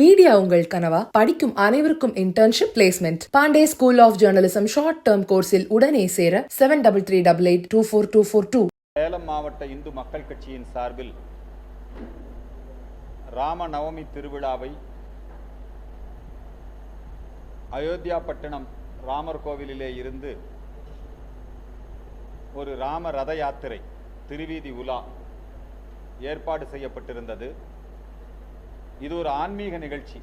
Media உங்கள் கனவா? படிக்கும் அனைவருக்கும் internship placement. Pandey school of journalism short term கோர்ஸில் உடனே சேர 7338824242. சேலம் மாவட்ட இந்து மக்கள் கட்சியின் சார்பில் ராம நவமி திருவிழாவை அயோத்தியாபட்டினம் ராமர் கோவிலிலே இருந்து ஒரு ராம ரத யாத்திரை திருவீதி உலா ஏற்பாடு செய்யப்பட்டிருந்தது. இது ஒரு ஆன்மீக நிகழ்ச்சி.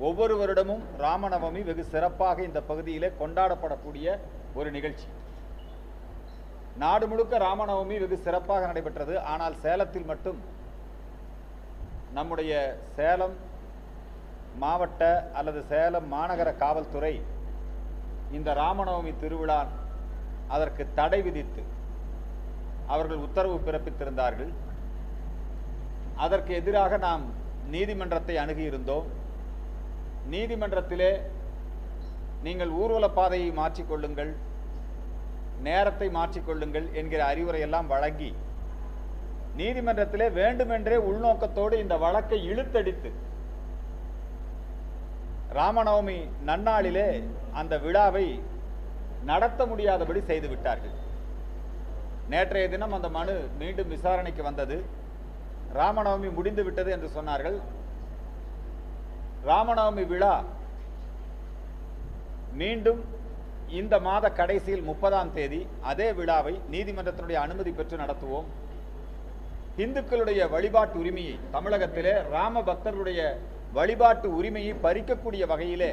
ஒவ்வொரு வருடமும் ராமநவமி வெகு சிறப்பாக இந்த பகுதியிலே கொண்டாடப்படக்கூடிய ஒரு நிகழ்ச்சி. நாடு முழுக்க ராமநவமி வெகு சிறப்பாக நடைபெற்றது. ஆனால் சேலத்தில் மட்டும் நம்முடைய சேலம் மாவட்ட அல்லது சேலம் மாநகர காவல்துறை இந்த ராமநவமி திருவிழா அதற்கு தடை விதித்து அவர்கள் உத்தரவு பிறப்பித்திருந்தார்கள். அதற்கு எதிராக நாம் நீதிமன்றத்தை அணுகியிருந்தோம். நீதிமன்றத்திலே நீங்கள் ஊர்வல பாதையை மாற்றிக்கொள்ளுங்கள், நேரத்தை மாற்றிக்கொள்ளுங்கள் என்கிற அறிவுரையெல்லாம் வழங்கி நீதிமன்றத்திலே வேண்டுமென்றே உள்நோக்கத்தோடு இந்த வழக்கை இழுத்தடித்து ராமநவமி நன்னாளிலே அந்த விழாவை நடத்த முடியாதபடி செய்துவிட்டார்கள். நேற்றைய தினம் அந்த மனு மீண்டும் விசாரணைக்கு வந்தது. ராமநவமி முடிந்து விட்டது என்று சொன்னார்கள். ராமநவமி விழா மீண்டும் இந்த மாத கடைசியில் 30ஆம் தேதி அதே விழாவை நீதிமன்றத்தினுடைய அனுமதி பெற்று நடத்துவோம். இந்துக்களுடைய வழிபாட்டு உரிமையை, தமிழகத்திலே ராம பக்தர்களுடைய வழிபாட்டு உரிமையை பறிக்கக்கூடிய வகையிலே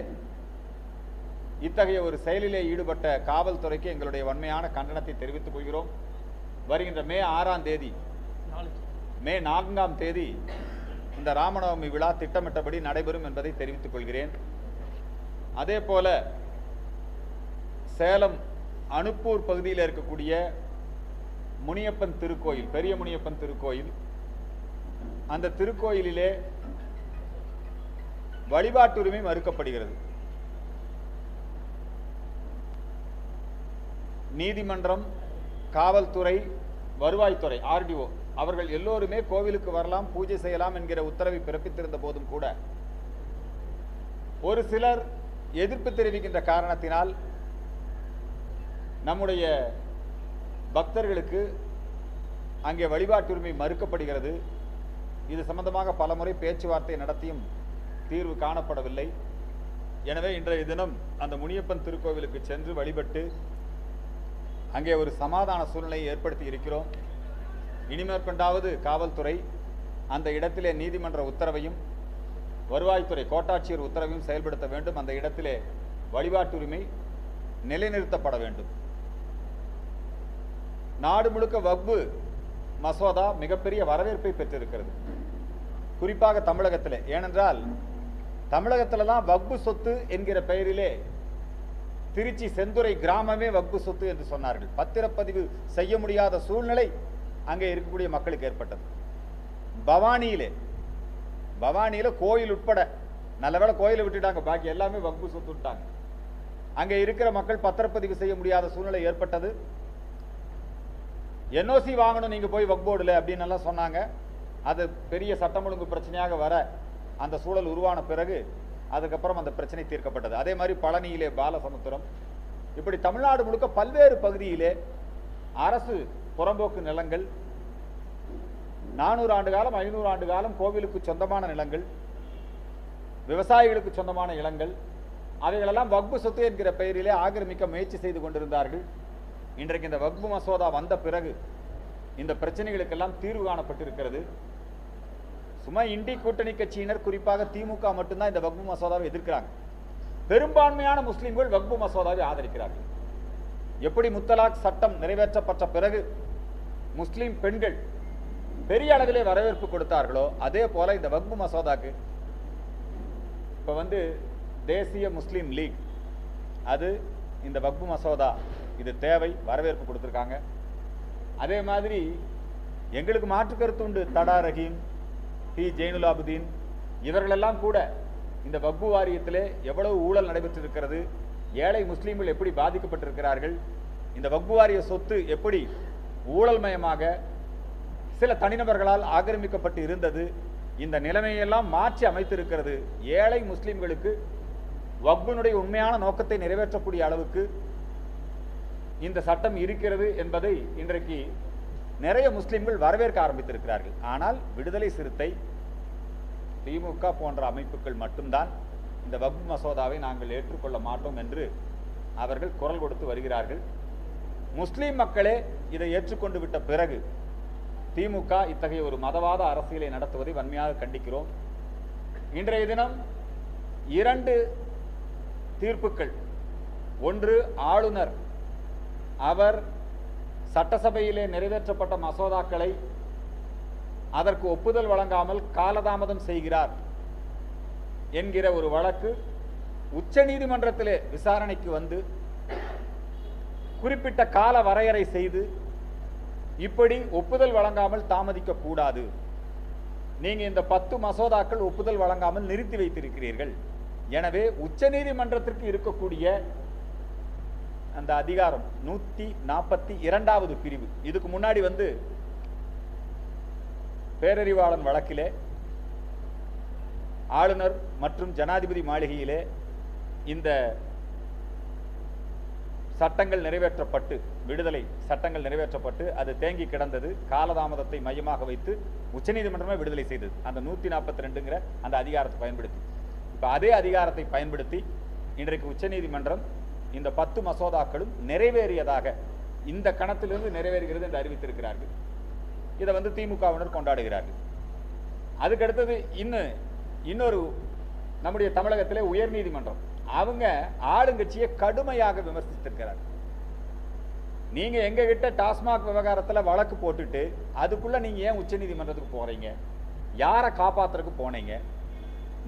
இத்தகைய ஒரு செயலிலே ஈடுபட்ட காவல்துறைக்கு எங்களுடைய வன்மையான கண்டனத்தை தெரிவித்துக் கொள்கிறோம். வருகின்ற மே 6ஆம் தேதி மே 4ஆம் தேதி இந்த ராமநவமி விழா திட்டமிட்டபடி நடைபெறும் என்பதை தெரிவித்துக் கொள்கிறேன். அதே போல சேலம் அனுப்பூர் பகுதியில் இருக்கக்கூடிய முனியப்பன் திருக்கோயில், பெரிய முனியப்பன் திருக்கோயில், அந்த திருக்கோயிலிலே வழிபாட்டு உரிமை மறுக்கப்படுகிறது. நீதிமன்றம், காவல்துறை, வருவாய்த்துறை, ஆர்டிஓ அவர்கள் எல்லோருமே கோவிலுக்கு வரலாம், பூஜை செய்யலாம் என்கிற உத்தரவை பிறப்பித்திருந்த போதும் கூட ஒரு சிலர் எதிர்ப்பு தெரிவிக்கின்ற காரணத்தினால் நம்முடைய பக்தர்களுக்கு அங்கே வழிபாட்டு உரிமை மறுக்கப்படுகிறது. இது சம்பந்தமாக பலமுறை பேச்சுவார்த்தை நடத்தியும் தீர்வு காணப்படவில்லை. எனவே இன்றைய தினம் அந்த முனியப்பன் திருக்கோவிலுக்கு சென்று வழிபட்டு அங்கே ஒரு சமாதான சூழ்நிலையை ஏற்படுத்தி இருக்கிறோம். இனிமேற்கொண்டாவது காவல்துறை அந்த இடத்திலே நீதிமன்ற உத்தரவையும் வருவாய்த்துறை கோட்டாட்சியர் உத்தரவையும் செயல்படுத்த வேண்டும். அந்த இடத்திலே வழிபாட்டு உரிமை நிலைநிறுத்தப்பட வேண்டும். நாடு முழுக்க வக்பு மசோதா மிகப்பெரிய வரவேற்பை பெற்றிருக்கிறது, குறிப்பாக தமிழகத்திலே. ஏனென்றால் தமிழகத்தில் தான் வக்பு சொத்து என்கிற பெயரிலே திருச்சி செந்துறை கிராமமே வக்பு சொத்து என்று சொன்னார்கள். பத்திரப்பதிவு செய்ய முடியாத சூழ்நிலை அங்கே இருக்கக்கூடிய மக்களுக்கு ஏற்பட்டது. பவானியில கோயில் உட்பட, நல்லவேளை கோயிலை விட்டுட்டாங்க, பாக்கி எல்லாமே வக்பு சொத்து விட்டாங்க. அங்கே இருக்கிற மக்கள் பத்திரப்பதிவு செய்ய முடியாத சூழ்நிலை ஏற்பட்டது. என்ஓசி வாங்கணும் நீங்க போய் வக்போர்டுல அப்படின்னு எல்லாம் சொன்னாங்க. அது பெரிய சட்டம் ஒழுங்கு பிரச்சனையாக வர அந்த சூழல் உருவான பிறகு அதுக்கப்புறம் அந்த பிரச்சனை தீர்க்கப்பட்டது. அதே மாதிரி பழனியிலே பாலசமுத்திரம், இப்படி தமிழ்நாடு முழுக்க பல்வேறு பகுதியிலே அரசு புறம்போக்கு நிலங்கள், 400 ஆண்டு காலம் 500 ஆண்டு காலம் கோவிலுக்கு சொந்தமான நிலங்கள், விவசாயிகளுக்கு சொந்தமான நிலங்கள், அவைகளெல்லாம் வக்பு சொத்து என்கிற பெயரிலே ஆக்கிரமிக்க முயற்சி செய்து கொண்டிருந்தார்கள். இன்றைக்கு இந்த வக்பு மசோதா வந்த பிறகு இந்த பிரச்சனைகளுக்கெல்லாம் தீர்வு காணப்பட்டிருக்கிறது. சும்மா இண்டி கூட்டணி கட்சியினர், குறிப்பாக திமுக மட்டும்தான் இந்த வக்பு மசோதாவை எதிர்க்கிறாங்க. பெரும்பான்மையான முஸ்லிம்கள் வக்பு மசோதாவை ஆதரிக்கிறார்கள். எப்படி முத்தலாக் சட்டம் நிறைவேற்றப்பட்ட பிறகு முஸ்லிம் பெண்கள் பெரிய அளவிலே வரவேற்பு கொடுத்தார்களோ அதே போல இந்த வக்பு மசோதாக்கு இப்ப தேசிய முஸ்லிம் லீக் அது இந்த வக்பு மசோதா இது தேவை, வரவேற்பு கொடுத்திருக்காங்க. அதே மாதிரி எங்களுக்கு மாற்று கருத்து உண்டு. தடா ரஹீம், டி ஜெயினுலாபுதீன் இவர்களெல்லாம் கூட இந்த வக்பு வாரியத்திலே எவ்வளவு ஊழல் நடைபெற்றிருக்கிறது, ஏழை முஸ்லீம்கள் எப்படி பாதிக்கப்பட்டிருக்கிறார்கள், இந்த வக்பு வாரிய சொத்து எப்படி ஊழல்மயமாக சில தனிநபர்களால் ஆக்கிரமிக்கப்பட்டு இருந்தது, இந்த நிலைமையெல்லாம் மாற்றி அமைத்திருக்கிறது. ஏழை முஸ்லிம்களுக்கு வக்ஃபினுடைய உண்மையான நோக்கத்தை நிறைவேற்றக்கூடிய அளவுக்கு இந்த சட்டம் இருக்கிறது என்பதை இன்றைக்கு நிறைய முஸ்லிம்கள் வரவேற்க ஆரம்பித்திருக்கிறார்கள். ஆனால் விடுதலை சிறுத்தை, திமுக போன்ற அமைப்புகள் மட்டும்தான் இந்த வக்ஃப் மசோதாவை நாங்கள் ஏற்றுக்கொள்ள மாட்டோம் என்று அவர்கள் குரல் கொடுத்து வருகிறார்கள். முஸ்லிம் மக்களே இதை ஏற்றுக்கொண்டு விட்ட பிறகு திமுக இத்தகைய ஒரு மதவாத அரசியலை நடத்துவதை வன்மையாக கண்டிக்கிறோம். இன்றைய தினம் 2 தீர்ப்புகள். ஒன்று, ஆளுநர் அவர் சட்டசபையிலே நிறைவேற்றப்பட்ட மசோதாக்களை அதற்கு ஒப்புதல் வழங்காமல் காலதாமதம் செய்கிறார் என்கிற ஒரு வழக்கு உச்சநீதிமன்றத்திலே விசாரணைக்கு வந்து குறிப்பிட்ட கால வரையறை செய்து இப்படி ஒப்புதல் வழங்காமல் தாமதிக்க கூடாது, நீங்க இந்த 10 மசோதாக்கள் ஒப்புதல் வழங்காமல் நிறுத்தி வைத்திருக்கிறீர்கள், எனவே உச்சநீதிமன்றத்திற்கு இருக்கக்கூடிய அந்த அதிகாரம் 142வது பிரிவு, இதுக்கு முன்னாடி வந்து பேரறிவாளன் வழக்கிலே ஆளுநர் மற்றும் ஜனாதிபதி மாளிகையிலே இந்த சட்டங்கள் நிறைவேற்றப்பட்டு, விடுதலை சட்டங்கள் நிறைவேற்றப்பட்டு அது தேங்கி கிடந்தது. காலதாமதத்தை மையமாக வைத்து உச்சநீதிமன்றமே விடுதலை செய்தது அந்த 142ங்கிற அந்த அதிகாரத்தை பயன்படுத்தி. இப்போ அதே அதிகாரத்தை பயன்படுத்தி இன்றைக்கு உச்சநீதிமன்றம் இந்த 10 மசோதாக்களும் நிறைவேறியதாக இந்த கணத்திலிருந்து நிறைவேறுகிறது என்று அறிவித்திருக்கிறார்கள். இதை வந்து திமுகவினர் கொண்டாடுகிறார்கள். அதுக்கடுத்தது இன்னொரு நம்முடைய தமிழகத்திலே உயர்நீதிமன்றம் அவங்க ஆளுங்கட்சியை கடுமையாக விமர்சித்திருக்கிறார். நீங்க எங்க கிட்ட டாஸ்மாக் விவகாரத்துல வழக்கு போட்டுட்டு அதுக்குள்ள நீங்க ஏன் உச்சநீதிமன்றத்துக்கு போறீங்க? யாரை காப்பாத்துறதுக்கு போனீங்க?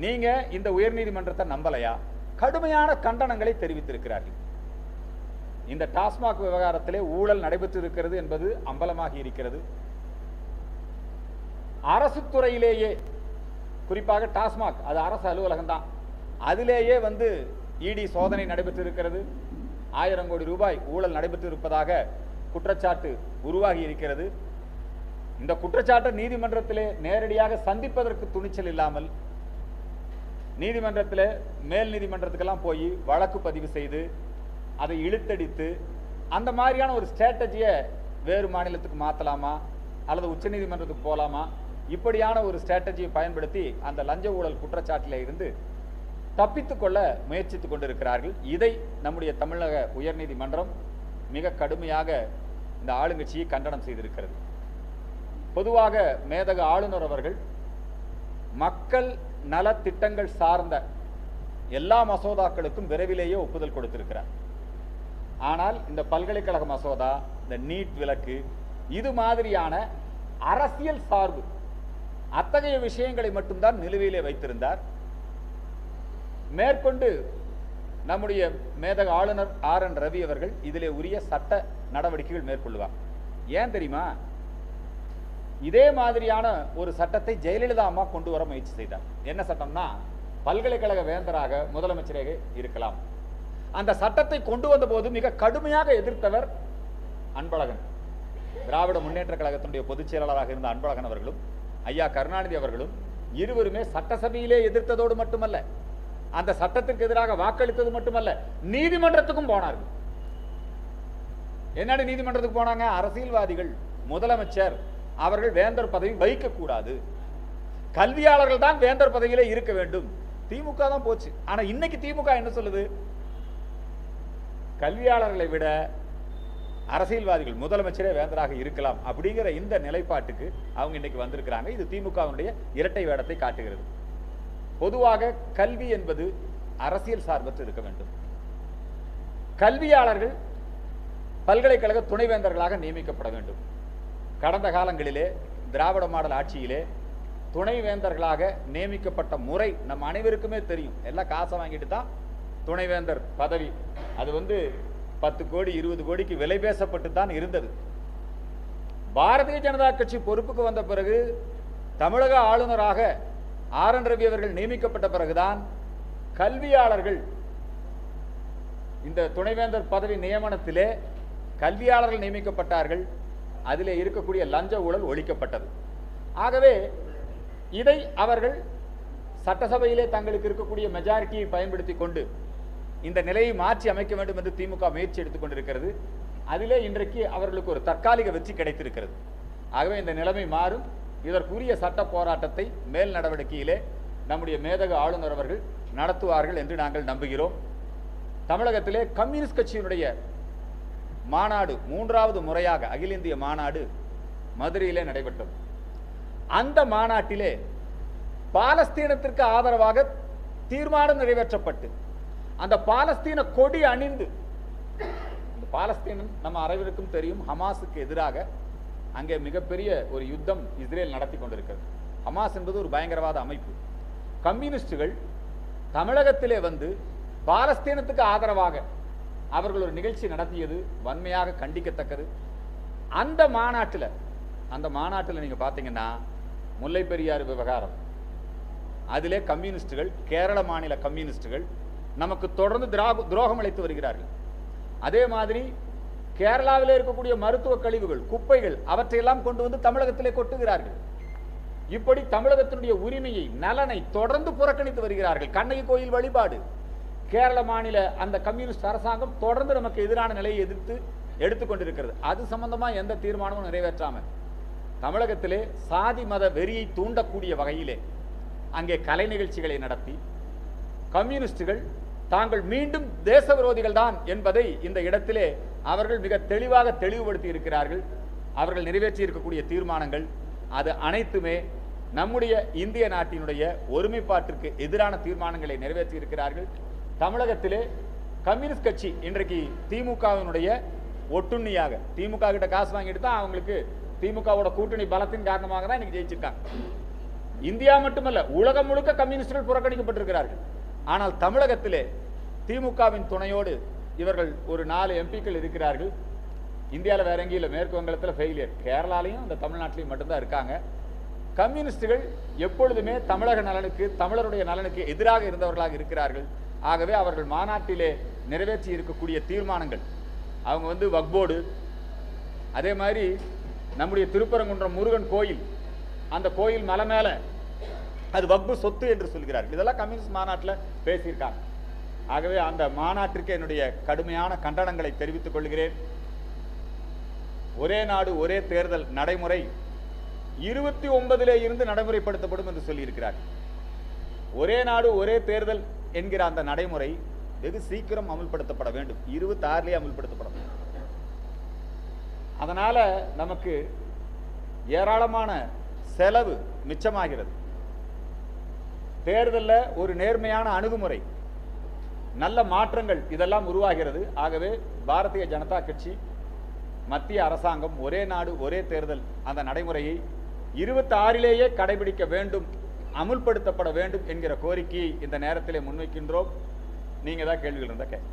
நீங்க இந்த உயர்நீதிமன்றத்தை நம்பலையா? கடுமையான கண்டனங்களை தெரிவித்திருக்கிறார்கள். இந்த டாஸ்மாக் விவகாரத்திலே ஊழல் நடைபெற்று இருக்கிறது என்பது அம்பலமாகி இருக்கிறது. அரசு துறையிலேயே, குறிப்பாக டாஸ்மாக் அது அரசு அலுவலகம் தான், அதிலேயே வந்து இடி சோதனை நடைபெற்று இருக்கிறது. 1000 கோடி ரூபாய் ஊழல் நடைபெற்று இருப்பதாக குற்றச்சாட்டு உருவாகி இருக்கிறது. இந்த குற்றச்சாட்டை நீதிமன்றத்திலே நேரடியாக சந்திப்பதற்கு துணிச்சல் இல்லாமல் நீதிமன்றத்தில் மேல் நீதிமன்றத்துக்கெல்லாம் போய் வழக்கு பதிவு செய்து அதை இழுத்தடித்து அந்த மாதிரியான ஒரு ஸ்ட்ராட்டஜியை வேறு மாநிலத்துக்கு மாற்றலாமா அல்லது உச்சநீதிமன்றத்துக்கு போகலாமா, இப்படியான ஒரு ஸ்ட்ராட்டஜியை பயன்படுத்தி அந்த லஞ்ச ஊழல் குற்றச்சாட்டில் இருந்து தப்பித்துக்கொள்ள முயற்சித்துக் கொண்டிருக்கிறார்கள். இதை நம்முடைய தமிழக உயர்நீதிமன்றம் மிக கடுமையாக இந்த ஆளுங்கட்சியை கண்டனம் செய்திருக்கிறது. பொதுவாக மேதக ஆளுநர் அவர்கள் மக்கள் நலத்திட்டங்கள் சார்ந்த எல்லா மசோதாக்களுக்கும் விரைவிலேயே ஒப்புதல் கொடுத்திருக்கிறார். ஆனால் இந்த பல்கலைக்கழக மசோதா, இந்த நீட் விலக்கு, இது மாதிரியான அரசியல் சார்பு அத்தகைய விஷயங்களை மட்டும்தான் நிலுவையிலே வைத்திருந்தார். மேற்கொண்டு நம்முடைய மேதக ஆளுநர் RN ரவி அவர்கள் இதிலே உரிய சட்ட நடவடிக்கைகள் மேற்கொள்வார். ஏன் தெரியுமா? இதே மாதிரியான ஒரு சட்டத்தை ஜெயலலிதா அம்மா கொண்டு வர முயற்சி செய்தார். என்ன சட்டம்னா, பல்கலைக்கழக வேந்தராக முதலமைச்சராக இருக்கலாம். அந்த சட்டத்தை கொண்டு வந்த போது மிக கடுமையாக எதிர்த்தவர் அன்பழகன். திராவிட முன்னேற்ற கழகத்தினுடைய பொதுச் செயலாளராக இருந்த அன்பழகன் அவர்களும் ஐயா கருணாநிதி அவர்களும் இருவருமே சட்டசபையிலே எதிர்த்ததோடு மட்டுமல்ல, அந்த சட்டத்திற்கு எதிராக வாக்களித்தது மட்டுமல்ல, நீதிமன்றத்துக்கும் போனார்கள். என்னடி நீதிமன்றத்துக்கு போனாங்க? அரசியல்வாதிகள், முதலமைச்சர் அவர்கள் வேந்தர் பதவி வைக்க கூடாது, கல்வியாளர்கள் தான் வேந்தர் பதவியிலே இருக்க வேண்டும். திமுக தான் போச்சு. ஆனா இன்னைக்கு திமுக என்ன சொல்லுது? கல்வியாளர்களை விட அரசியல்வாதிகள், முதலமைச்சரே வேந்தராக இருக்கலாம் அப்படிங்கிற இந்த நிலைப்பாட்டுக்கு அவங்க இன்னைக்கு வந்திருக்கிறாங்க. இது திமுகவுடைய இரட்டை வேடத்தை காட்டுகிறது. பொதுவாக கல்வி என்பது அரசியல் சார்பற்று இருக்க வேண்டும். கல்வியாளர்கள் பல்கலைக்கழக துணைவேந்தர்களாக நியமிக்கப்பட வேண்டும். கடந்த காலங்களிலே திராவிட மாடல் ஆட்சியிலே துணைவேந்தர்களாக நியமிக்கப்பட்ட முறை நம் அனைவருக்குமே தெரியும். எல்லாம் காசை வாங்கிட்டு தான் துணைவேந்தர் பதவி, அது 10 கோடி 20 கோடிக்கு விலை பேசப்பட்டு தான் இருந்தது. பாரதிய ஜனதா கட்சி பொறுப்புக்கு வந்த பிறகு தமிழக ஆளுநராக RN ரவி அவர்கள் நியமிக்கப்பட்ட பிறகுதான் கல்வியாளர்கள் இந்த துணைவேந்தர் பதவி நியமனத்திலே கல்வியாளர்கள் நியமிக்கப்பட்டார்கள். அதிலே இருக்கக்கூடிய லஞ்ச ஊழல் ஒழிக்கப்பட்டது. ஆகவே இதை அவர்கள் சட்டசபையிலே தங்களுக்கு இருக்கக்கூடிய மெஜாரிட்டியை பயன்படுத்தி கொண்டு இந்த நிலையை மாற்றி அமைக்க வேண்டும் என்று திமுக முயற்சி எடுத்துக் கொண்டிருக்கிறது. அதிலே இன்றைக்கு அவர்களுக்கு ஒரு தற்காலிக வெற்றி கிடைத்திருக்கிறது. ஆகவே இந்த நிலைமை மாறும். இதற்குரிய சட்ட போராட்டத்தை மேல் நடவடிக்கையிலே நம்முடைய மேதகு ஆளுநர் அவர்கள் நடத்துவார்கள் என்று நாங்கள் நம்புகிறோம். தமிழகத்திலே கம்யூனிஸ்ட் கட்சியினுடைய மாநாடு 3வது முறையாக அகில இந்திய மாநாடு மதுரையிலே நடைபெற்றது. அந்த மாநாட்டிலே பாலஸ்தீனத்திற்கு ஆதரவாக தீர்மானம் நிறைவேற்றப்பட்டு அந்த பாலஸ்தீன கொடி அணிந்து, பாலஸ்தீனம் நம்ம அனைவருக்கும் தெரியும், ஹமாஸுக்கு எதிராக அங்கே மிகப்பெரிய ஒரு யுத்தம் இஸ்ரேல் நடத்தி கொண்டிருக்கிறது. ஹமாஸ் என்பது ஒரு பயங்கரவாத அமைப்பு. கம்யூனிஸ்டுகள் தமிழகத்திலே வந்து பாலஸ்தீனத்துக்கு ஆதரவாக அவர்கள் ஒரு நிகழ்ச்சி நடத்தியது வன்மையாக கண்டிக்கத்தக்கது. அந்த மாநாட்டில் நீங்க பார்த்தீங்கன்னா முல்லை பெரியாறு விவகாரம், அதிலே கம்யூனிஸ்டுகள், கேரள மாநில கம்யூனிஸ்டுகள் நமக்கு தொடர்ந்து துரோகம் அளித்து வருகிறார்கள். அதே மாதிரி கேரளாவிலே இருக்கக்கூடிய மருத்துவ கழிவுகள், குப்பைகள், அவற்றையெல்லாம் கொண்டு வந்து தமிழகத்திலே கொட்டுகிறார்கள். இப்படி தமிழகத்தினுடைய உரிமையை, நலனை தொடர்ந்து புறக்கணித்து வருகிறார்கள். கண்ணகி கோயில் வழிபாடு, கேரள மாநில அந்த கம்யூனிஸ்ட் அரசாங்கம் தொடர்ந்து நமக்கு எதிரான நிலையை எதிர்த்து எடுத்துக்கொண்டிருக்கிறது. அது சம்பந்தமா எந்த தீர்மானமும் நிறைவேற்றாம தமிழகத்திலே சாதி மத வெறியை தூண்டக்கூடிய வகையிலே அங்கே கலை நிகழ்ச்சிகளை நடத்தி கம்யூனிஸ்டுகள் தாங்கள் மீண்டும் தேச விரோதிகள் தான் என்பதை இந்த இடத்திலே அவர்கள் மிக தெளிவாக தெளிவுபடுத்தி இருக்கிறார்கள். அவர்கள் நிறைவேற்றி இருக்கக்கூடிய தீர்மானங்கள் அது அனைத்துமே நம்முடைய இந்திய நாட்டினுடைய ஒருமைப்பாட்டிற்கு எதிரான தீர்மானங்களை நிறைவேற்றி இருக்கிறார்கள். தமிழகத்திலே கம்யூனிஸ்ட் கட்சி இன்றைக்கு திமுகவினுடைய ஒட்டுண்ணியாக, திமுக கிட்ட காசு வாங்கிட்டு தான் அவங்களுக்கு திமுகவோட கூட்டணி பலத்தின் காரணமாக தான் இன்னைக்கு ஜெயிச்சிருக்காங்க. இந்தியா மட்டுமல்ல, உலகம் முழுக்க கம்யூனிஸ்டுகள் புறக்கணிக்கப்பட்டிருக்கிறார்கள். ஆனால் தமிழகத்திலே திமுகவின் துணையோடு இவர்கள் ஒரு 4 எம்பிக்கள் இருக்கிறார்கள். இந்தியாவில் வேற எங்கேயும் இல்லை, மேற்கு வங்கத்தில் ஃபெயிலியர், கேரளாலையும் இந்த தமிழ்நாட்டிலையும் மட்டும்தான் இருக்காங்க. கம்யூனிஸ்டுகள் எப்பொழுதுமே தமிழக நலனுக்கு, தமிழருடைய நலனுக்கு எதிராக இருந்தவர்களாக இருக்கிறார்கள். ஆகவே அவர்கள் மாநாட்டிலே நிறைவேற்றி இருக்கக்கூடிய தீர்மானங்கள், அவங்க வந்து வக்போர்டு, அதே மாதிரி நம்முடைய திருப்பரங்குன்றம் முருகன் கோயில், அந்த கோயில் மலை மேல அது வக்பு சொத்து என்று சொல்கிறார்கள். இதெல்லாம் கம்யூனிஸ்ட் மாநாட்டில் பேசியிருக்காங்க. ஆகவே அந்த மாநாட்டிற்கு என்னுடைய கடுமையான கண்டனங்களை தெரிவித்துக் கொள்கிறேன். ஒரே நாடு ஒரே தேர்தல் நடைமுறை 29 இருந்து நடைமுறைப்படுத்தப்படும் என்று சொல்லியிருக்கிறார். ஒரே நாடு ஒரே தேர்தல் என்கிற அந்த நடைமுறை வெகு சீக்கிரம் அமுல்படுத்தப்பட வேண்டும். 26 அமுல்படுத்தப்பட வேண்டும். அதனால நமக்கு ஏராளமான செலவு மிச்சமாகிறது. தேர்தலில் ஒரு நேர்மையான அணுகுமுறை, நல்ல மாற்றங்கள் இதெல்லாம் உருவாகிறது. ஆகவே பாரதிய ஜனதா கட்சி, மத்திய அரசாங்கம் ஒரே நாடு ஒரே தேர்தல் அந்த நடைமுறையை 26 கடைபிடிக்க வேண்டும், அமுல்படுத்தப்பட வேண்டும் என்கிற கோரிக்கையை இந்த நேரத்திலே முன்வைக்கின்றோம். நீங்க தான் கேள்விகள் இருந்தா கேட்க.